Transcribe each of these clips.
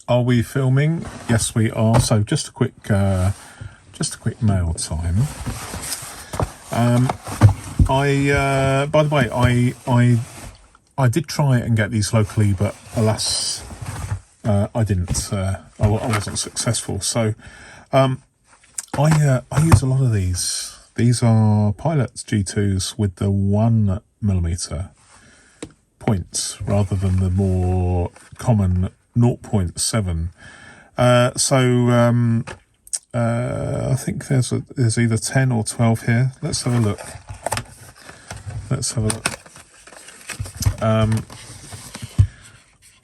Are we filming? Yes, we are. So just a quick mail time. By the way, I did try and get these locally, but alas, I didn't. I wasn't successful. So I use a lot of these. These are Pilot G2s with the 1mm points rather than the more common 0.7. I think there's either 10 or 12 here. Let's have a look.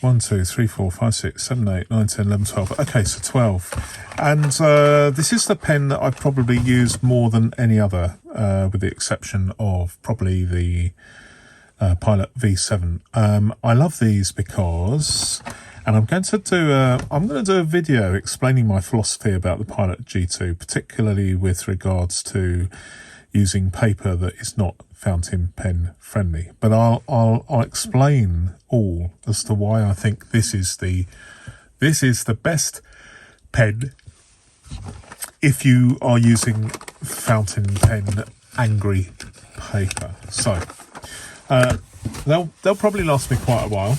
1, 2, 3, 4, 5, 6, 7, 8, 9, 10, 11, 12. Okay, so 12. And this is the pen that I've probably used more than any other, with the exception of probably the Pilot V7. I love these because, and I'm going to do a video explaining my philosophy about the Pilot G2, particularly with regards to using paper that is not fountain pen friendly. But I'll explain all as to why I think this is the best pen if you are using fountain pen angry paper. So they'll probably last me quite a while.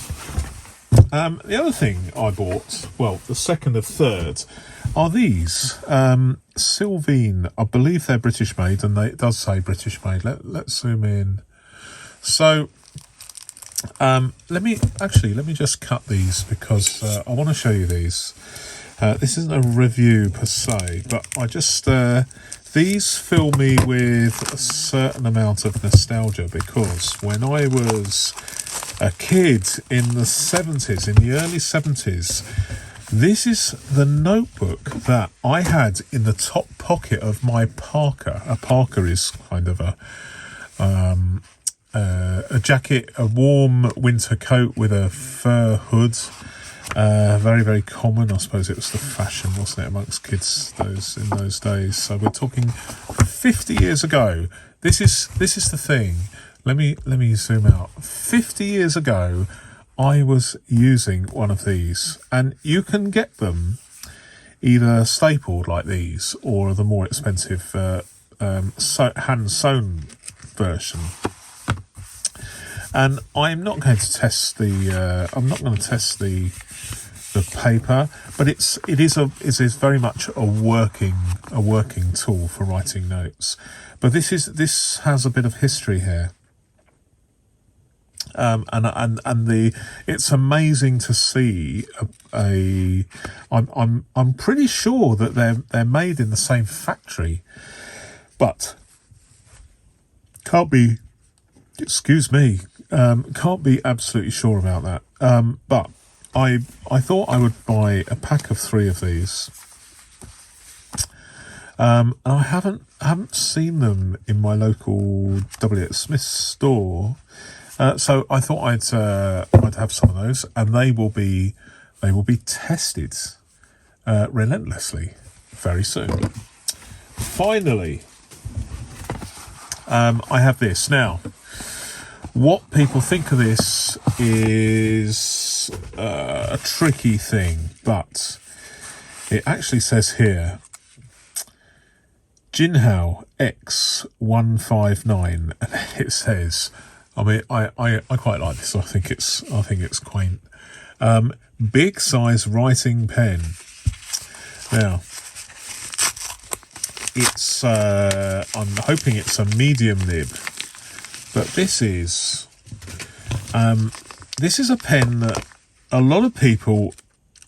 The other thing I bought, well, the second of third, are these Silvine. I believe they're British made, and it does say British made. Let's zoom in. So let me just cut these because I want to show you these. This isn't a review per se, but I just these fill me with a certain amount of nostalgia because when I was a kid in the 70s, in the early 70s, this is the notebook that I had in the top pocket of my Parker. A Parker is kind of a jacket, a warm winter coat with a fur hood. Very, very common. I suppose it was the fashion, wasn't it, amongst kids in those days. So we're talking 50 years ago. This is the thing. Let me zoom out. 50 years ago, I was using one of these, and you can get them either stapled like these or the more expensive hand sewn version. And I'm not going to test the paper, but it is very much a working tool for writing notes. But this has a bit of history here. It's amazing to see I'm pretty sure that they're made in the same factory, but can't be absolutely sure about that. But I thought I would buy a pack of 3 of these. And I haven't seen them in my local W.H. Smith store. So I thought I'd have some of those, and they will be tested relentlessly very soon. Finally, I have this. Now, what people think of this is a tricky thing, but it actually says here, Jinhao X159, and it says, I mean, I quite like this. I think it's quaint. Big size writing pen. Now, it's I'm hoping it's a medium nib, but this is a pen that a lot of people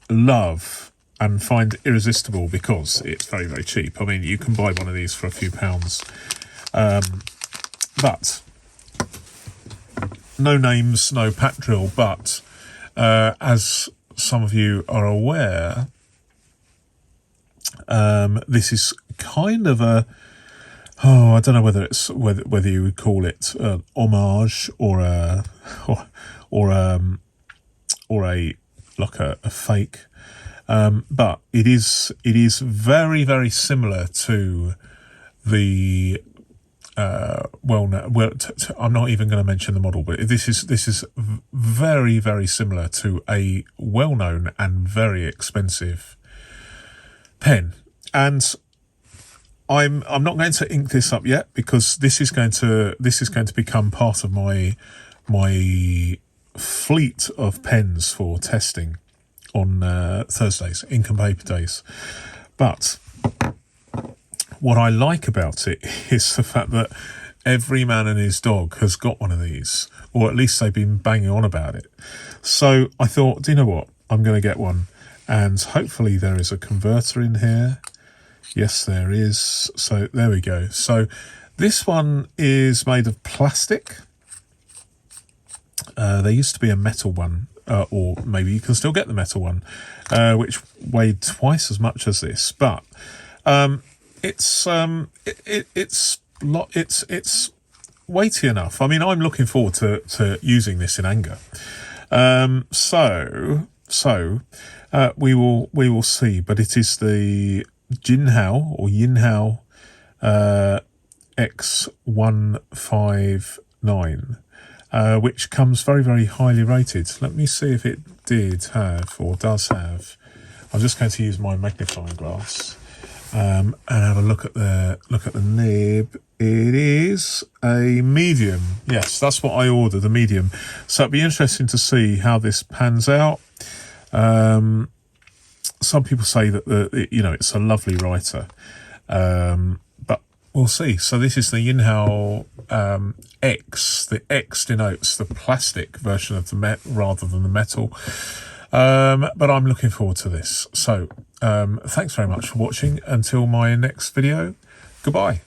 love and find irresistible because it's very, very cheap. I mean, you can buy one of these for a few pounds, but. No names, no pat drill, but as some of you are aware, this is kind of a, I don't know whether you would call it an homage or a fake, but it is very, very similar to the I'm not even going to mention the model, but this is very, very similar to a well-known and very expensive pen. And I'm not going to ink this up yet, because this is going to become part of my fleet of pens for testing on Thursdays, ink and paper days. But what I like about it is the fact that every man and his dog has got one of these, or at least they've been banging on about it. So I thought, do you know what? I'm going to get one, and hopefully there is a converter in here. Yes, there is. So there we go. So this one is made of plastic. There used to be a metal one, or maybe you can still get the metal one, which weighed twice as much as this, but it's weighty enough. I mean, I'm looking forward to using this in anger. So we will see. But it is the Jinhao X159, which comes very, very highly rated. Let me see if it did have, or does have. I'm just going to use my magnifying glass and have a look at the nib. It is a medium. Yes, that's what I ordered, a medium. So it'd be interesting to see how this pans out. Some people say that it's a lovely writer, but we'll see. So this is the Jinhao X. The X denotes the plastic version of the rather than the metal. But I'm looking forward to this. So thanks very much for watching. Until my next video, goodbye.